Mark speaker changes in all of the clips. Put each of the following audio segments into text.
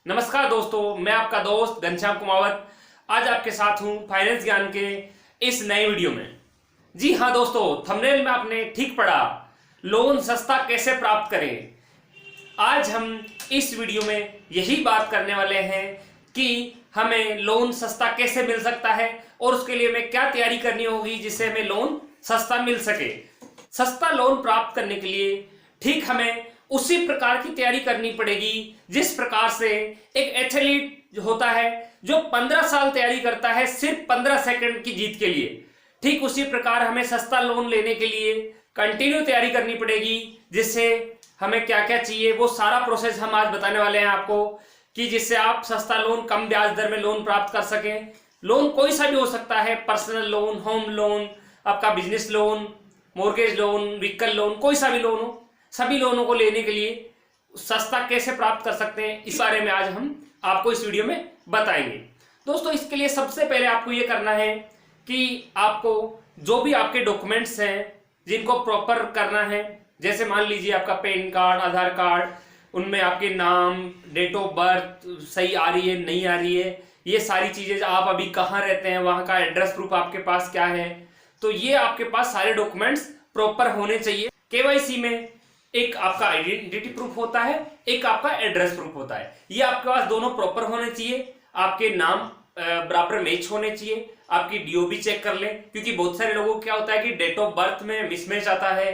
Speaker 1: नमस्कार दोस्तों, मैं आपका दोस्त घनश्याम कुमावत आज आपके साथ हूं फाइनेंस ज्ञान के इस नए वीडियो में। जी हाँ दोस्तों, थंबनेल में आपने ठीक पढ़ा, लोन सस्ता कैसे प्राप्त करें। आज हम इस वीडियो में यही बात करने वाले हैं कि हमें लोन सस्ता कैसे मिल सकता है और उसके लिए हमें क्या तैयारी करनी होगी जिससे हमें लोन सस्ता मिल सके। सस्ता लोन प्राप्त करने के लिए ठीक हमें उसी प्रकार की तैयारी करनी पड़ेगी जिस प्रकार से एक एथलीट होता है जो 15 साल तैयारी करता है सिर्फ 15 सेकंड की जीत के लिए। ठीक उसी प्रकार हमें सस्ता लोन लेने के लिए कंटिन्यू तैयारी करनी पड़ेगी, जिससे हमें क्या क्या चाहिए वो सारा प्रोसेस हम आज बताने वाले हैं आपको, कि जिससे आप सस्ता लोन कम ब्याज दर में लोन प्राप्त कर सकें। लोन कोई सा भी हो सकता है, पर्सनल लोन, होम लोन, आपका business loan, mortgage loan, vehicle loan, कोई सा भी लोन हो, सभी लोनों को लेने के लिए सस्ता कैसे प्राप्त कर सकते हैं इस बारे में आज हम आपको इस वीडियो में बताएंगे। दोस्तों, इसके लिए सबसे पहले आपको ये करना है कि आपको जो भी आपके डॉक्यूमेंट्स हैं जिनको प्रॉपर करना है, जैसे मान लीजिए आपका पैन कार्ड, आधार कार्ड, उनमें आपके नाम, डेट ऑफ बर्थ सही आ रही है नहीं आ रही है, ये सारी चीजें, आप अभी कहाँ रहते हैं, वहां का एड्रेस प्रूफ आपके पास क्या है, तो ये आपके पास सारे डॉक्यूमेंट्स प्रॉपर होने चाहिए। केवाईसी में एक आपका आइडेंटिटी प्रूफ होता है, एक आपका एड्रेस प्रूफ होता है। ये आपके पास दोनों प्रॉपर होने चाहिए, आपके नाम बराबर मैच होने चाहिए, आपकी डीओबी चेक कर ले, क्योंकि बहुत सारे लोगों को क्या होता है कि डेट ऑफ बर्थ में मिसमैच आता है,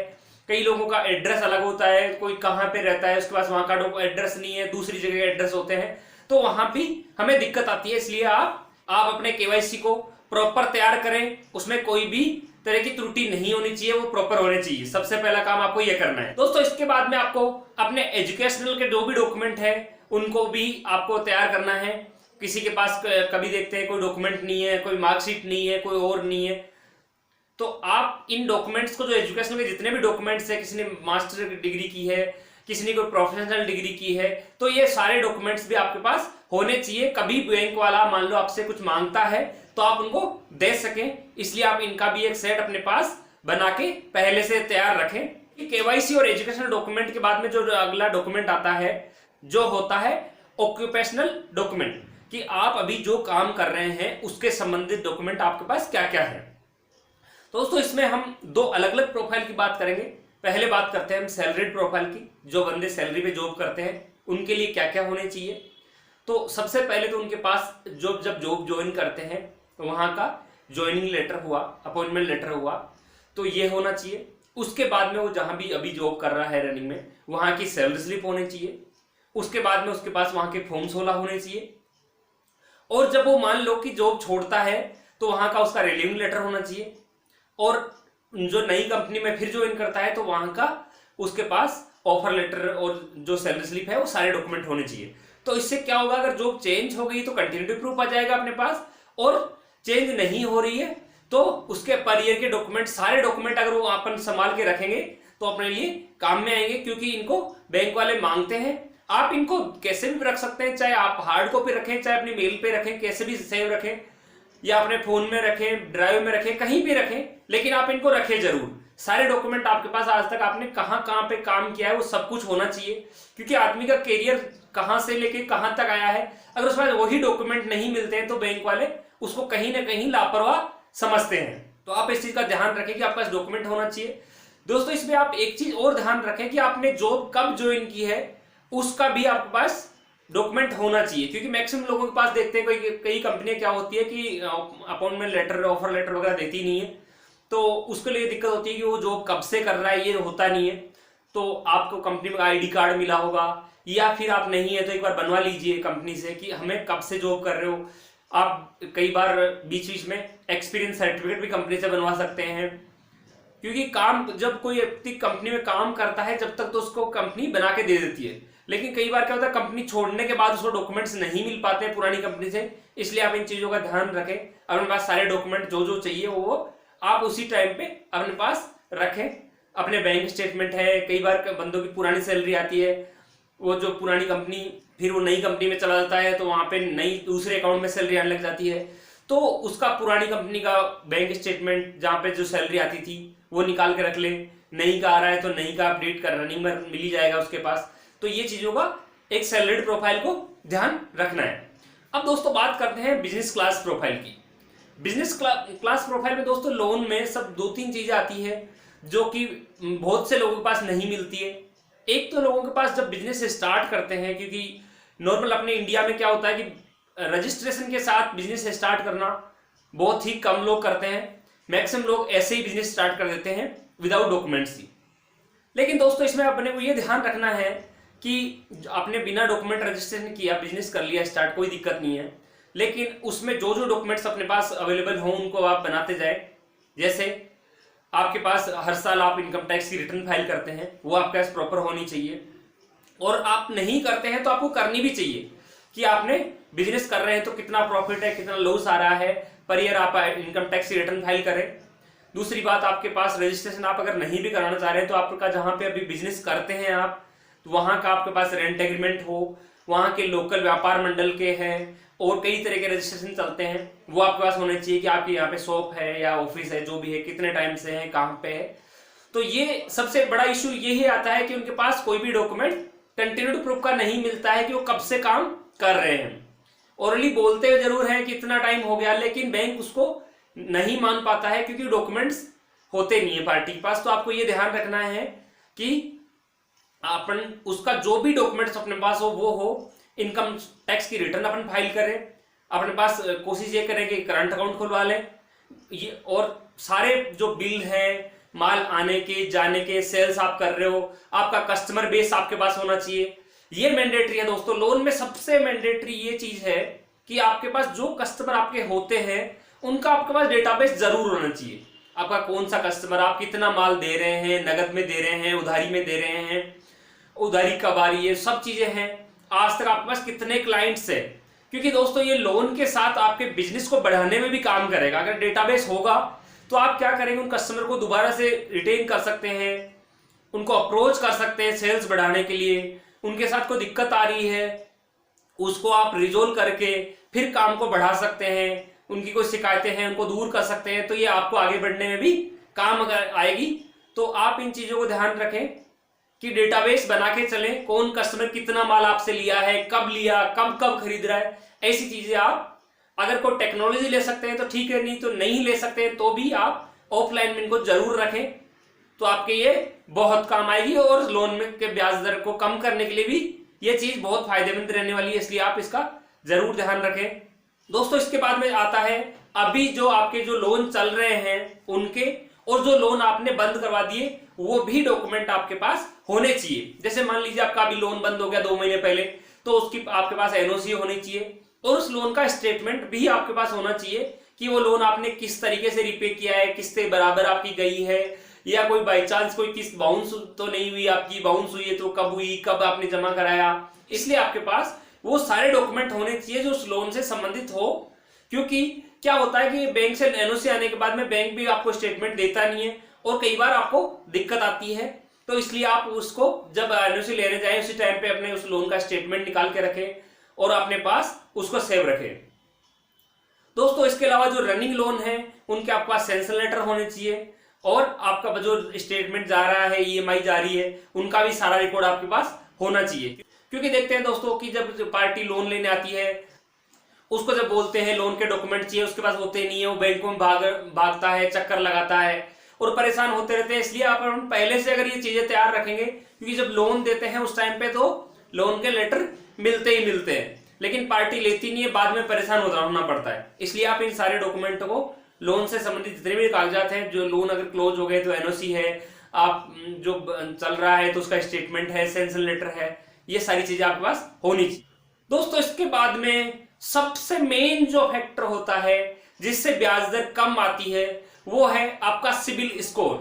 Speaker 1: कई लोगों का एड्रेस अलग होता है, कोई कहाँ पे रहता है उसके पास वहां का एड्रेस नहीं है, दूसरी जगह एड्रेस होते हैं, तो वहां भी हमें दिक्कत आती है। इसलिए आप अपने केवाईसी को प्रॉपर तैयार करें, उसमें कोई भी तरह की त्रुटि नहीं होनी चाहिए, वो प्रॉपर होने चाहिए। सबसे पहला काम आपको ये करना है। दोस्तों, इसके बाद में आपको अपने एजुकेशनल के जो भी डॉक्यूमेंट है उनको भी आपको तैयार करना है। किसी के पास कभी देखते हैं कोई डॉक्यूमेंट नहीं है, कोई मार्कशीट नहीं है, कोई और नहीं है, तो आप इन डॉक्यूमेंट्स को, जो एजुकेशनल के जितने भी डॉक्यूमेंट्स है, किसी ने मास्टर डिग्री की है, किसी ने कोई प्रोफेशनल डिग्री की है, तो ये सारे डॉक्यूमेंट्स भी आपके पास होने चाहिए। कभी बैंक वाला मान लो आपसे कुछ मांगता है तो आप उनको दे सकें, इसलिए आप इनका भी एक सेट अपने पास बना के पहले से तैयार रखें। केवाईसी और एजुकेशनल डॉक्यूमेंट के बाद में जो अगला डॉक्यूमेंट आता है जो होता है ऑक्यूपेशनल डॉक्यूमेंट, कि आप अभी जो काम कर रहे हैं उसके संबंधित डॉक्यूमेंट आपके पास क्या क्या है। दोस्तों, इसमें हम दो अलग अलग प्रोफाइल की बात करेंगे। पहले बात करते हैं हम सैलरीड प्रोफाइल की, जो बंदे सैलरी पे जॉब करते हैं उनके लिए क्या क्या होने चाहिए। तो सबसे पहले तो उनके पास जब जॉब ज्वाइन करते हैं तो वहां का ज्वाइनिंग लेटर हुआ, अपॉइंटमेंट लेटर हुआ, तो ये होना चाहिए। उसके बाद में वो जहां भी अभी जॉब कर रहा है रनिंग में, वहां की सैलरी स्लिप होनी चाहिए। उसके बाद में उसके पास वहां के फॉर्म 16 होने चाहिए। और जब वो मान लो कि जॉब छोड़ता है तो वहां का उसका रिलीविंग लेटर होना चाहिए। और जो नई कंपनी में फिर ज्वाइन करता है तो वहां का उसके पास ऑफर लेटर और जो सैलरी स्लिप है वो सारे डॉक्यूमेंट होने चाहिए। तो इससे क्या होगा, अगर जॉब चेंज हो गई तो कंटिन्यूटी प्रूफ आ जाएगा अपने पास, और चेंज नहीं हो रही है तो उसके पर ईयर के डॉक्यूमेंट, सारे डॉक्यूमेंट अगर वो अपन संभाल के रखेंगे तो अपने लिए काम में आएंगे, क्योंकि इनको बैंक वाले मांगते हैं। आप इनको कैसे भी रख सकते हैं, चाहे आप हार्ड कॉपी रखें, चाहे अपनी मेल पे रखें, कैसे भी सेव रखें, या अपने फोन में रखें, ड्राइव में रखें, कहीं भी रखें, लेकिन आप इनको रखें जरूर। सारे डॉक्यूमेंट आपके पास आज तक आपने कहां कहां पे काम किया है वो सब कुछ होना चाहिए, क्योंकि आदमी का करियर कहां से लेके कहां तक आया है, अगर उसके पास वही डॉक्यूमेंट नहीं मिलते हैं तो बैंक वाले उसको कहीं ना कहीं लापरवाह समझते हैं। तो आप इस चीज का ध्यान रखें कि आपके पास डॉक्यूमेंट होना चाहिए। दोस्तों, इसमें आप एक चीज और ध्यान रखें कि आपने जॉब कब ज्वाइन की है उसका भी आपके पास डॉक्यूमेंट होना चाहिए, क्योंकि मैक्सिमम लोगों के पास देखते हैं कई कंपनियां क्या होती है कि अपॉइंटमेंट लेटर, ऑफर लेटर वगैरह देती नहीं है, तो उसके लिए दिक्कत होती है कि वो जॉब कब से कर रहा है ये होता नहीं है। तो आपको कंपनी में आईडी कार्ड मिला होगा, या फिर आप नहीं है तो एक बार बनवा लीजिए कंपनी से कि हमें कब से जॉब कर रहे हो। आप कई बार बीच बीच में एक्सपीरियंस सर्टिफिकेट भी कंपनी से बनवा सकते हैं, क्योंकि काम जब कोई व्यक्ति कंपनी में काम करता है जब तक तो उसको कंपनी बना के दे देती है, लेकिन कई बार क्या होता है कंपनी छोड़ने के बाद उसको डॉक्यूमेंट्स नहीं मिल पाते हैं पुरानी कंपनी से। इसलिए आप इन चीजों का ध्यान रखें, अपने पास सारे डॉक्यूमेंट जो जो चाहिए वो आप उसी टाइम पे अपने पास रखें। अपने बैंक स्टेटमेंट है, कई बार बंदों की पुरानी सैलरी आती है, वो जो पुरानी कंपनी फिर वो नई कंपनी में चला जाता है तो वहां पे नई दूसरे अकाउंट में सैलरी आने लग जाती है, तो उसका पुरानी कंपनी का बैंक स्टेटमेंट जहाँ पे जो सैलरी आती थी वो निकाल के रख ले। नई का आ रहा है तो नई का अपडेट कर रनिंग में मिल ही जाएगा उसके पास। तो ये चीजों का एक सैलरीड प्रोफाइल को ध्यान रखना है। अब दोस्तों बात करते हैं बिजनेस क्लास प्रोफाइल की। बिजनेस क्लास प्रोफाइल में दोस्तों लोन में सब 2-3 चीजें आती है जो कि बहुत से लोगों के पास नहीं मिलती है। एक तो लोगों के पास जब बिजनेस स्टार्ट करते हैं, क्योंकि नॉर्मल अपने इंडिया में क्या होता है कि रजिस्ट्रेशन के साथ बिजनेस स्टार्ट करना बहुत ही कम लोग करते हैं। मैक्सिमम लोग ऐसे ही बिजनेस स्टार्ट कर देते हैं विदाउट डॉक्यूमेंट्स ही। लेकिन दोस्तों इसमें अपने को ये ध्यान रखना है कि आपने बिना डॉक्यूमेंट रजिस्ट्रेशन किया बिजनेस कर लिया स्टार्ट, कोई दिक्कत नहीं है, लेकिन उसमें जो जो डॉक्यूमेंट्स अपने पास अवेलेबल हों उनको आप बनाते जाए। जैसे आपके पास हर साल आप इनकम टैक्स की रिटर्न फाइल करते हैं, वो आपके पास प्रॉपर होनी चाहिए। और आप नहीं करते हैं तो आपको करनी भी चाहिए कि आपने बिजनेस कर रहे हैं तो कितना प्रॉफिट है, कितना लॉस आ रहा है, पर ईयर आप इनकम टैक्स की रिटर्न फाइल करें। दूसरी बात, आपके पास रजिस्ट्रेशन आप अगर नहीं भी कराना चाह रहे हैं तो आपका जहां पे अभी बिजनेस करते हैं आप, तो वहां का आपके पास रेंट एग्रीमेंट हो, वहां के लोकल व्यापार मंडल के हैं और कई तरह के रजिस्ट्रेशन चलते हैं, वो आपके पास होने चाहिए कि आपके यहाँ पे शॉप है या ऑफिस है, जो भी है, कितने टाइम से है, कहाँ पे है। तो ये सबसे बड़ा इशू यही आता है कि उनके पास कोई भी डॉक्यूमेंट कंटिन्यूड प्रूफ का नहीं मिलता है कि वो कब से काम कर रहे हैं। ओरली बोलते हुए जरूर है कि इतना टाइम हो गया, लेकिन बैंक उसको नहीं मान पाता है क्योंकि डॉक्यूमेंट्स होते नहीं है पार्टी के पास। तो आपको ये ध्यान रखना है कि अपन उसका जो भी डॉक्यूमेंट्स अपने पास हो वो हो। इनकम टैक्स की रिटर्न अपन फाइल करें, अपने पास कोशिश ये करें कि करंट अकाउंट खुलवा लें, ये और सारे जो बिल है, माल आने के जाने के, सेल्स आप कर रहे हो, आपका कस्टमर बेस आपके पास होना चाहिए। ये मैंडेटरी है दोस्तों। लोन में सबसे मैंडेटरी ये चीज है कि आपके पास जो कस्टमर आपके होते हैं उनका आपके पास डेटाबेस जरूर होना चाहिए। आपका कौन सा कस्टमर, आप कितना माल दे रहे हैं, नगद में दे रहे हैं, उधारी में दे रहे हैं, उधारी कब आ रही है, सब चीजें हैं। आज तक आपके पास कितने क्लाइंट्स है, क्योंकि दोस्तों ये लोन के साथ आपके बिजनेस को बढ़ाने में भी काम करेगा। अगर डेटाबेस होगा तो आप क्या करेंगे, उन कस्टमर को दोबारा से रिटेन कर सकते हैं, उनको अप्रोच कर सकते हैं सेल्स बढ़ाने के लिए। उनके साथ कोई दिक्कत आ रही है उसको आप रिजोल्व करके फिर काम को बढ़ा सकते हैं। उनकी कोई शिकायतें हैं उनको दूर कर सकते हैं, तो ये आपको आगे बढ़ने में भी काम आएगी। तो आप इन चीजों को ध्यान रखें कि डेटाबेस बना के चलें, कौन कस्टमर कितना माल आपसे लिया है, कब लिया, कब कब खरीद रहा है। ऐसी चीजें आप अगर कोई टेक्नोलॉजी ले सकते हैं तो ठीक है, नहीं तो नहीं ले सकते हैं तो भी आप ऑफलाइन में इनको जरूर रखें, तो आपके ये बहुत काम आएगी। और लोन में के ब्याज दर को कम करने के लिए भी ये चीज बहुत फायदेमंद रहने वाली है, इसलिए आप इसका जरूर ध्यान रखें दोस्तों। इसके बाद में आता है अभी जो आपके जो लोन चल रहे हैं उनके, और जो लोन आपने बंद करवा दिए वो भी डॉक्यूमेंट आपके पास होने चाहिए। जैसे मान लीजिए आपका अभी लोन बंद हो गया 2 महीने पहले, तो उसकी आपके पास एनओसी होनी चाहिए और उस लोन का स्टेटमेंट भी आपके पास होना चाहिए कि वो लोन आपने किस तरीके से रिपे किया है, किस्तें बराबर आपकी गई है, या कोई बाई चांस कोई किस्त बाउंस तो नहीं हुई आपकी, बाउंस हुई है तो कब हुई, कब आपने जमा कराया। इसलिए आपके पास वो सारे डॉक्यूमेंट होने चाहिए जो उस लोन से संबंधित हो, क्योंकि क्या होता है कि बैंक से एनओसी आने के बाद में बैंक भी आपको स्टेटमेंट देता नहीं है और कई बार आपको दिक्कत आती है। तो इसलिए आप उसको जब एनओसी लेने जाए उसी टाइम पे अपने उस लोन का स्टेटमेंट निकाल के रखें और अपने पास उसको सेव रखें दोस्तों। इसके अलावा जो रनिंग लोन है उनके आपके पास सैंक्शन लेटर होने चाहिए और आपका जो स्टेटमेंट जा रहा है, ईएमआई जा रही है, उनका भी सारा रिकॉर्ड आपके पास होना चाहिए। क्योंकि देखते हैं दोस्तों कि जब पार्टी लोन लेने आती है उसको जब बोलते हैं लोन के डॉक्यूमेंट चाहिए, उसके पास होते नहीं है, वो बैंकों में भागता है, चक्कर लगाता है और परेशान होते रहते हैं। इसलिए आप पहले से अगर ये चीजें तैयार रखेंगे, क्योंकि जब लोन देते हैं उस टाइम पे तो लोन के लेटर मिलते ही मिलते हैं, लेकिन पार्टी लेती नहीं है, बाद में परेशान होना पड़ता है। इसलिए आप इन सारे डॉक्यूमेंट को, लोन से संबंधित जितने भी कागजात हैं, जो लोन अगर क्लोज हो गए तो एनओसी है, आप जो चल रहा है तो उसका स्टेटमेंट है, सैंक्शन लेटर है, ये सारी चीजें आपके पास होनी चाहिए दोस्तों। इसके बाद में सबसे मेन जो फैक्टर होता है जिससे ब्याज दर कम आती है वो है आपका सिबिल स्कोर।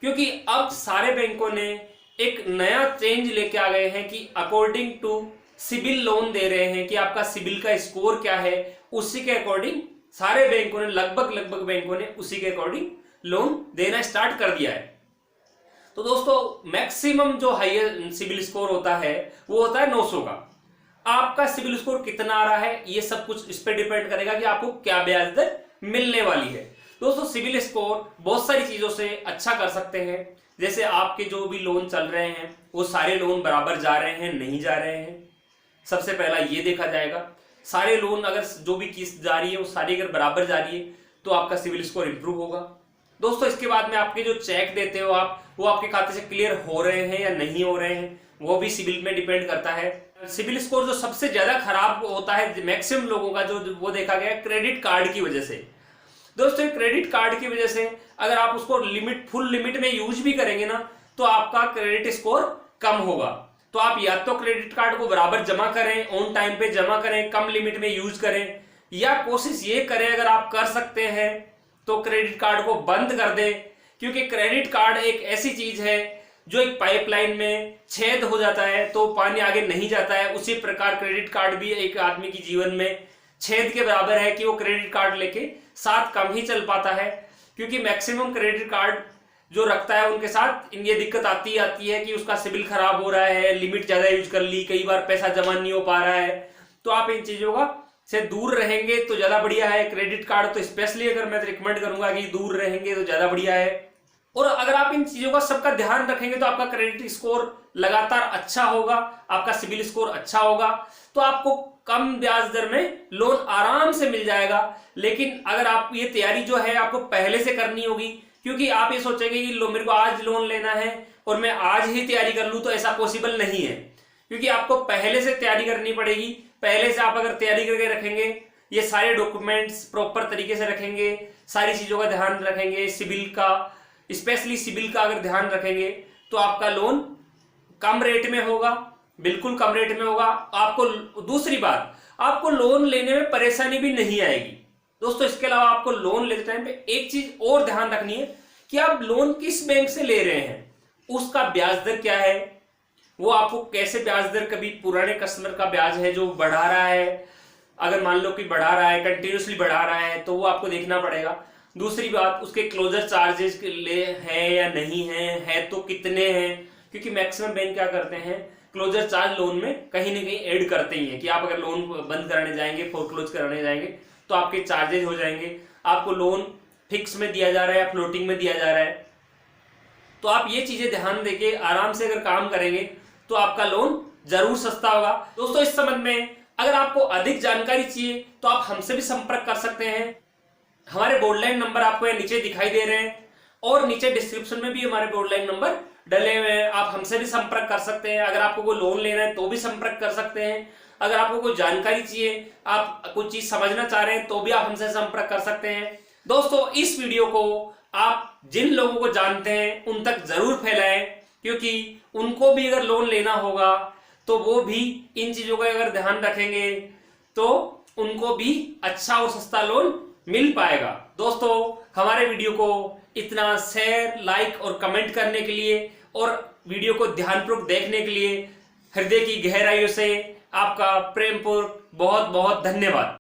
Speaker 1: क्योंकि अब सारे बैंकों ने एक नया चेंज लेके आ गए हैं कि अकॉर्डिंग टू सिबिल लोन दे रहे हैं, कि आपका सिबिल का स्कोर क्या है उसी के अकॉर्डिंग सारे बैंकों ने, लगभग बैंकों ने उसी के अकॉर्डिंग लोन देना स्टार्ट कर दिया है। तो दोस्तों मैक्सिमम जो हाईएस्ट सिबिल स्कोर होता है वो होता है 900 का। आपका सिबिल स्कोर कितना आ रहा है ये सब कुछ इस पे डिपेंड करेगा कि आपको क्या ब्याज दर मिलने वाली है। दोस्तों सिबिल स्कोर बहुत सारी चीजों से अच्छा कर सकते हैं, जैसे आपके जो भी लोन चल रहे हैं वो सारे लोन बराबर जा रहे हैं, नहीं जा रहे हैं, सबसे पहला ये देखा जाएगा। सारे लोन अगर जो भी किस्त जा रही है वो सारी अगर बराबर जा रही है तो आपका सिविल स्कोर इंप्रूव होगा। दोस्तों इसके बाद में आपके जो चेक देते हो आप, वो आपके खाते से क्लियर हो रहे हैं या नहीं हो रहे हैं, वो भी सिविल में डिपेंड करता है। सिविल स्कोर जो सबसे ज्यादा खराब होता है मैक्सिमम लोगों का, जो वो देखा गया क्रेडिट कार्ड की वजह से। दोस्तों क्रेडिट कार्ड की वजह से अगर आप उसको फुल लिमिट में यूज भी करेंगे ना तो आपका क्रेडिट स्कोर कम होगा। तो आप या तो क्रेडिट कार्ड को बराबर जमा करें, ऑन टाइम पे जमा करें, कम लिमिट में यूज करें, या कोशिश ये करें अगर आप कर सकते हैं तो क्रेडिट कार्ड को बंद कर दें। क्योंकि क्रेडिट कार्ड एक ऐसी चीज है जो एक पाइपलाइन में छेद हो जाता है तो पानी आगे नहीं जाता है, उसी प्रकार क्रेडिट कार्ड भी एक आदमी की जीवन में छेद के बराबर है कि वो क्रेडिट कार्ड लेके साथ कम ही चल पाता है। क्योंकि मैक्सिमम क्रेडिट कार्ड जो रखता है उनके साथ ये दिक्कत आती है कि उसका सिविल खराब हो रहा है, लिमिट ज्यादा यूज कर ली, कई बार पैसा जमा नहीं हो पा रहा है। तो आप इन चीजों का से दूर रहेंगे तो ज्यादा बढ़िया है। क्रेडिट कार्ड तो स्पेशली अगर मैं रिकमेंड करूंगा कि दूर रहेंगे तो ज्यादा बढ़िया है। और अगर आप इन चीजों का सबका ध्यान रखेंगे तो आपका क्रेडिट स्कोर लगातार अच्छा होगा, आपका सिविल स्कोर अच्छा होगा, तो आपको कम ब्याज दर में लोन आराम से मिल जाएगा। लेकिन अगर आप ये तैयारी जो है आपको पहले से करनी होगी, क्योंकि आप ये सोचेंगे कि मेरे को आज लोन लेना है और मैं आज ही तैयारी कर लूं, तो ऐसा पॉसिबल नहीं है। क्योंकि आपको पहले से तैयारी करनी पड़ेगी। पहले से आप अगर तैयारी करके रखेंगे, ये सारे डॉक्यूमेंट्स प्रॉपर तरीके से रखेंगे, सारी चीजों का ध्यान रखेंगे, सिविल का स्पेशली सिविल का अगर ध्यान रखेंगे तो आपका लोन कम रेट में होगा, बिल्कुल कम रेट में होगा। आपको दूसरी बात, आपको लोन लेने में परेशानी भी नहीं आएगी। दोस्तों इसके अलावा आपको लोन लेते टाइम पे एक चीज और ध्यान रखनी है कि आप लोन किस बैंक से ले रहे हैं, उसका ब्याज दर क्या है, वो आपको कैसे ब्याज दर, कभी पुराने कस्टमर का ब्याज है जो बढ़ा रहा है, अगर मान लो कि बढ़ा रहा है, कंटिन्यूसली बढ़ा रहा है, तो वो आपको देखना पड़ेगा। दूसरी बात, उसके क्लोजर चार्जेस ले हैं या नहीं है तो कितने हैं, क्योंकि मैक्सिमम बैंक क्या करते हैं क्लोजर चार्ज लोन में कहीं ना कहीं ऐड करते ही हैं कि आप अगर लोन बंद कराने जाएंगे, फोरक्लोज कराने जाएंगे तो आपके चार्जेस हो जाएंगे। आपको लोन फिक्स में दिया जा रहा है या फ्लोटिंग में दिया जा रहा है, तो आप ये चीजें ध्यान देके आराम से अगर काम करेंगे तो आपका लोन जरूर सस्ता होगा। दोस्तों इस संबंध में अगर आपको अधिक जानकारी चाहिए तो आप हमसे भी संपर्क कर सकते हैं। हमारे बोर्डलाइन नंबर आपको ये नीचे दिखाई दे रहे हैं और नीचे डिस्क्रिप्शन में भी हमारे बोर्डलाइन नंबर डले हुए हैं, आप हमसे भी संपर्क कर सकते हैं। अगर आपको कोई लोन लेना है तो भी संपर्क कर सकते हैं। अगर आपको कोई जानकारी चाहिए, आप कुछ चीज समझना चाह रहे हैं तो भी आप हमसे संपर्क कर सकते हैं। दोस्तों इस वीडियो को आप जिन लोगों को जानते हैं उन तक जरूर फैलाएं, क्योंकि उनको भी अगर लोन लेना होगा तो वो भी इन चीजों का अगर ध्यान रखेंगे तो उनको भी अच्छा और सस्ता लोन मिल पाएगा। दोस्तों हमारे वीडियो को इतना शेयर, लाइक और कमेंट करने के लिए और वीडियो को ध्यानपूर्वक देखने के लिए हृदय की गहराइयों से आपका प्रेमपूर्वक बहुत बहुत धन्यवाद।